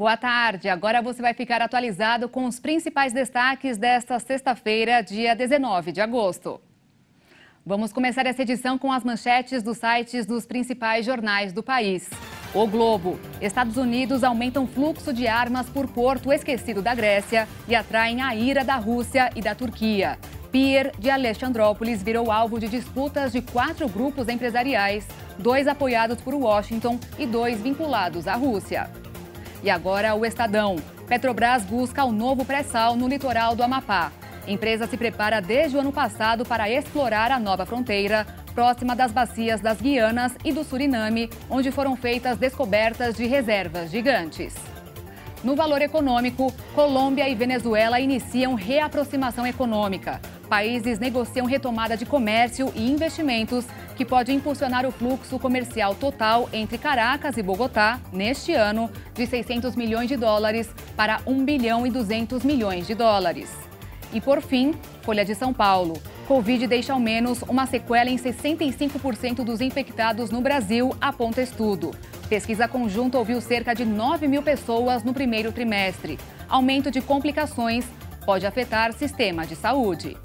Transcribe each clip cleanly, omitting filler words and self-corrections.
Boa tarde. Agora você vai ficar atualizado com os principais destaques desta sexta-feira, dia 19 de agosto. Vamos começar essa edição com as manchetes dos sites dos principais jornais do país. O Globo. Estados Unidos aumentam fluxo de armas por porto esquecido da Grécia e atraem a ira da Rússia e da Turquia. Pier de Alexandrópolis virou alvo de disputas de 4 grupos empresariais, 2 apoiados por Washington e 2 vinculados à Rússia. E agora o Estadão. Petrobras busca um novo pré-sal no litoral do Amapá. A empresa se prepara desde o ano passado para explorar a nova fronteira, próxima das bacias das Guianas e do Suriname, onde foram feitas descobertas de reservas gigantes. No valor econômico, Colômbia e Venezuela iniciam reaproximação econômica. Países negociam retomada de comércio e investimentos, que pode impulsionar o fluxo comercial total entre Caracas e Bogotá, neste ano, de 600 milhões de dólares para 1 bilhão e 200 milhões de dólares. E, por fim, Folha de São Paulo. Covid deixa ao menos uma sequela em 65% dos infectados no Brasil, aponta estudo. Pesquisa conjunta ouviu cerca de 9 mil pessoas no primeiro trimestre. Aumento de complicações pode afetar sistema de saúde.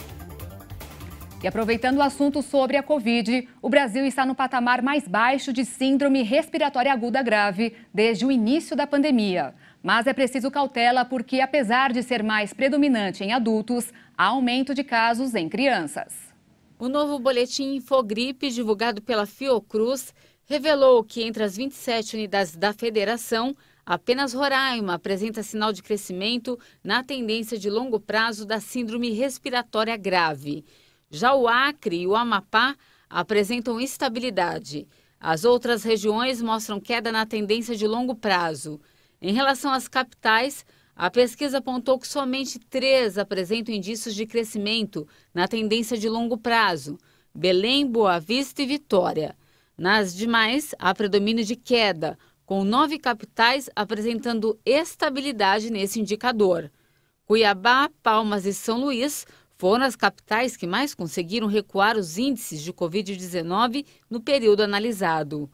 E aproveitando o assunto sobre a Covid, o Brasil está no patamar mais baixo de síndrome respiratória aguda grave desde o início da pandemia. Mas é preciso cautela porque, apesar de ser mais predominante em adultos, há aumento de casos em crianças. O novo boletim Infogripe, divulgado pela Fiocruz, revelou que entre as 27 unidades da federação, apenas Roraima apresenta sinal de crescimento na tendência de longo prazo da síndrome respiratória grave. Já o Acre e o Amapá apresentam estabilidade. As outras regiões mostram queda na tendência de longo prazo. Em relação às capitais, a pesquisa apontou que somente 3 apresentam indícios de crescimento na tendência de longo prazo: Belém, Boa Vista e Vitória. Nas demais, há predomínio de queda, com 9 capitais apresentando estabilidade nesse indicador. Cuiabá, Palmas e São Luís foram as capitais que mais conseguiram recuar os índices de Covid-19 no período analisado.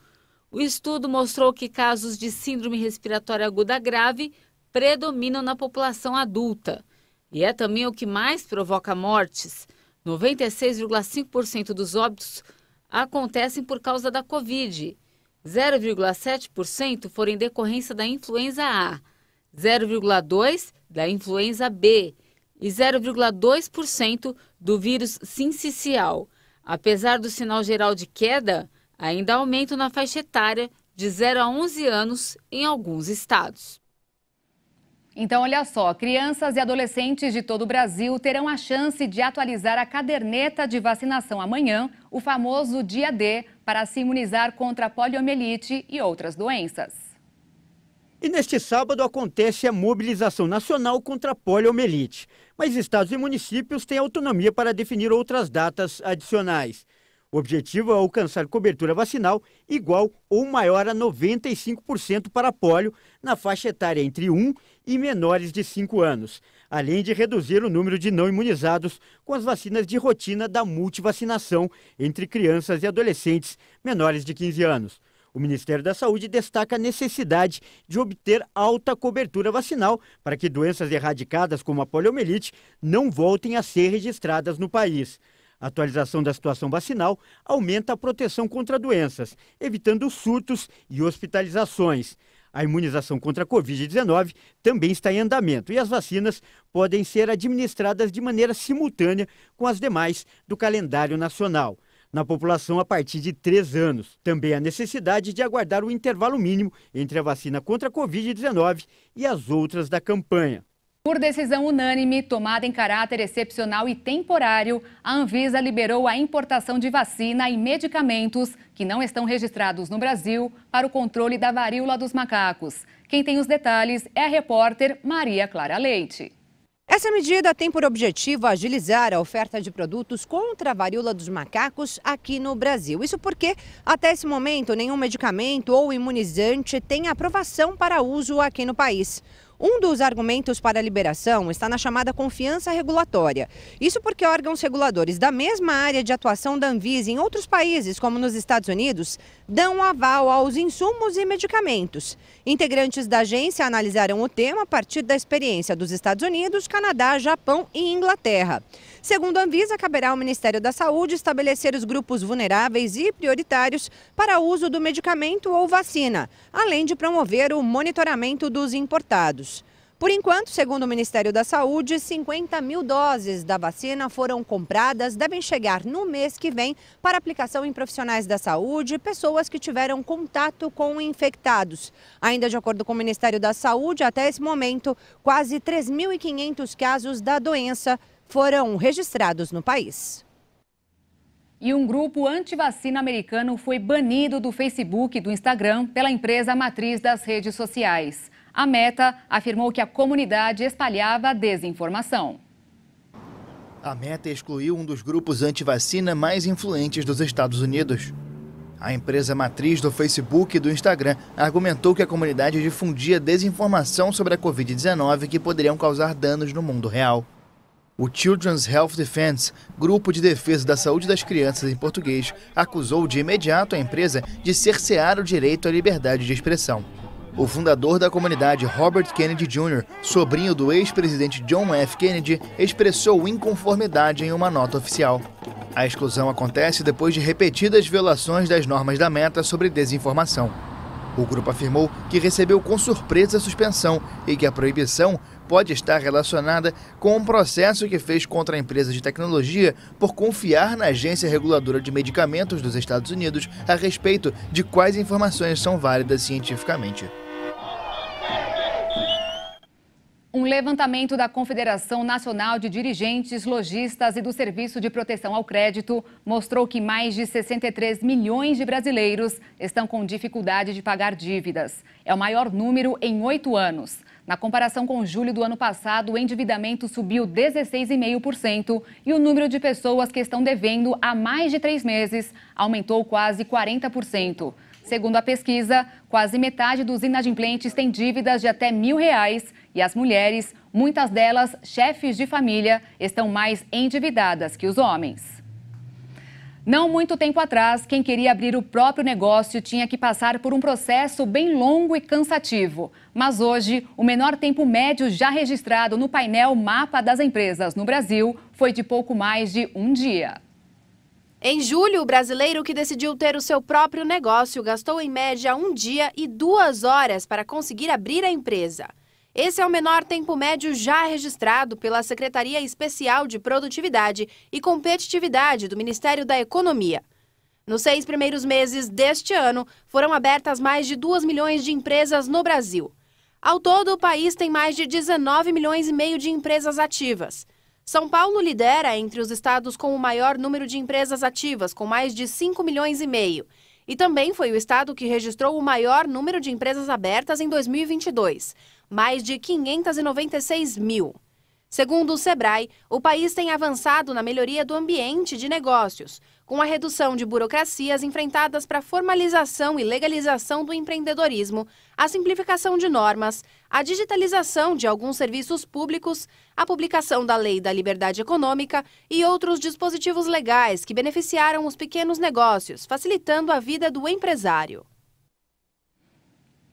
O estudo mostrou que casos de síndrome respiratória aguda grave predominam na população adulta. E é também o que mais provoca mortes. 96,5% dos óbitos acontecem por causa da Covid. 0,7% foram em decorrência da influenza A, 0,2% da influenza B e 0,2% do vírus sincicial. Apesar do sinal geral de queda, ainda há aumento na faixa etária de 0 a 11 anos em alguns estados. Então, olha só, crianças e adolescentes de todo o Brasil terão a chance de atualizar a caderneta de vacinação amanhã, o famoso dia D, para se imunizar contra a poliomielite e outras doenças. E neste sábado acontece a mobilização nacional contra a poliomielite, mas estados e municípios têm autonomia para definir outras datas adicionais. O objetivo é alcançar cobertura vacinal igual ou maior a 95% para a polio na faixa etária entre 1 e menores de 5 anos, além de reduzir o número de não imunizados com as vacinas de rotina da multivacinação entre crianças e adolescentes menores de 15 anos. O Ministério da Saúde destaca a necessidade de obter alta cobertura vacinal para que doenças erradicadas como a poliomielite não voltem a ser registradas no país. A atualização da situação vacinal aumenta a proteção contra doenças, evitando surtos e hospitalizações. A imunização contra a Covid-19 também está em andamento e as vacinas podem ser administradas de maneira simultânea com as demais do calendário nacional. Na população a partir de 3 anos. Também há necessidade de aguardar o intervalo mínimo entre a vacina contra a Covid-19 e as outras da campanha. Por decisão unânime, tomada em caráter excepcional e temporário, a Anvisa liberou a importação de vacina e medicamentos que não estão registrados no Brasil para o controle da varíola dos macacos. Quem tem os detalhes é a repórter Maria Clara Leite. Essa medida tem por objetivo agilizar a oferta de produtos contra a varíola dos macacos aqui no Brasil. Isso porque, até esse momento, nenhum medicamento ou imunizante tem aprovação para uso aqui no país. Um dos argumentos para a liberação está na chamada confiança regulatória. Isso porque órgãos reguladores da mesma área de atuação da Anvisa em outros países, como nos Estados Unidos, dão aval aos insumos e medicamentos. Integrantes da agência analisaram o tema a partir da experiência dos Estados Unidos, Canadá, Japão e Inglaterra. Segundo a Anvisa, caberá ao Ministério da Saúde estabelecer os grupos vulneráveis e prioritários para o uso do medicamento ou vacina, além de promover o monitoramento dos importados. Por enquanto, segundo o Ministério da Saúde, 50 mil doses da vacina foram compradas, devem chegar no mês que vem para aplicação em profissionais da saúde e pessoas que tiveram contato com infectados. Ainda de acordo com o Ministério da Saúde, até esse momento, quase 3.500 casos da doença foram registrados no país. E um grupo anti-vacina americano foi banido do Facebook e do Instagram pela empresa matriz das redes sociais. A Meta afirmou que a comunidade espalhava desinformação. A Meta excluiu um dos grupos anti-vacina mais influentes dos Estados Unidos. A empresa matriz do Facebook e do Instagram argumentou que a comunidade difundia desinformação sobre a Covid-19 que poderiam causar danos no mundo real. O Children's Health Defense, grupo de defesa da saúde das crianças em português, acusou de imediato a empresa de cercear o direito à liberdade de expressão. O fundador da comunidade, Robert Kennedy Jr., sobrinho do ex-presidente John F. Kennedy, expressou inconformidade em uma nota oficial. A exclusão acontece depois de repetidas violações das normas da Meta sobre desinformação. O grupo afirmou que recebeu com surpresa a suspensão e que a proibição pode estar relacionada com um processo que fez contra a empresa de tecnologia por confiar na Agência Reguladora de Medicamentos dos Estados Unidos a respeito de quais informações são válidas cientificamente. Um levantamento da Confederação Nacional de Dirigentes, Lojistas e do Serviço de Proteção ao Crédito mostrou que mais de 63 milhões de brasileiros estão com dificuldade de pagar dívidas. É o maior número em 8 anos. Na comparação com julho do ano passado, o endividamento subiu 16,5% e o número de pessoas que estão devendo há mais de 3 meses aumentou quase 40%. Segundo a pesquisa, quase metade dos inadimplentes tem dívidas de até R$1.000 e as mulheres, muitas delas chefes de família, estão mais endividadas que os homens. Não muito tempo atrás, quem queria abrir o próprio negócio tinha que passar por um processo bem longo e cansativo. Mas hoje, o menor tempo médio já registrado no painel Mapa das Empresas no Brasil foi de pouco mais de um dia. Em julho, o brasileiro que decidiu ter o seu próprio negócio gastou em média 1 dia e 2 horas para conseguir abrir a empresa. Esse é o menor tempo médio já registrado pela Secretaria Especial de Produtividade e Competitividade do Ministério da Economia. Nos 6 primeiros meses deste ano, foram abertas mais de 2 milhões de empresas no Brasil. Ao todo, o país tem mais de 19 milhões e meio de empresas ativas. São Paulo lidera entre os estados com o maior número de empresas ativas, com mais de 5 milhões e meio. E também foi o estado que registrou o maior número de empresas abertas em 2022, mais de 596 mil. Segundo o Sebrae, o país tem avançado na melhoria do ambiente de negócios, com a redução de burocracias enfrentadas para a formalização e legalização do empreendedorismo, a simplificação de normas, a digitalização de alguns serviços públicos, a publicação da Lei da Liberdade Econômica e outros dispositivos legais que beneficiaram os pequenos negócios, facilitando a vida do empresário.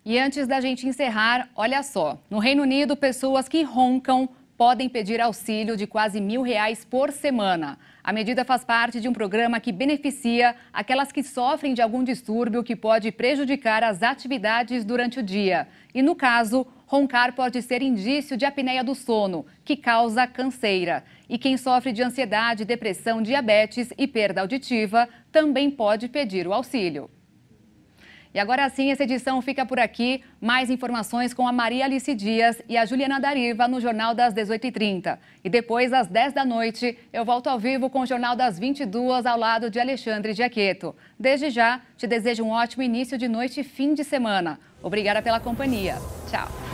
E antes da gente encerrar, olha só, no Reino Unido, pessoas que roncam podem pedir auxílio de quase R$1.000 por semana. A medida faz parte de um programa que beneficia aquelas que sofrem de algum distúrbio que pode prejudicar as atividades durante o dia. E no caso, roncar pode ser indício de apneia do sono, que causa canseira. E quem sofre de ansiedade, depressão, diabetes e perda auditiva também pode pedir o auxílio. E agora sim, essa edição fica por aqui. Mais informações com a Maria Alice Dias e a Juliana Dariva no Jornal das 18h30. E depois, às 10 da noite, eu volto ao vivo com o Jornal das 22 ao lado de Alexandre Giaqueto. Desde já, te desejo um ótimo início de noite e fim de semana. Obrigada pela companhia. Tchau.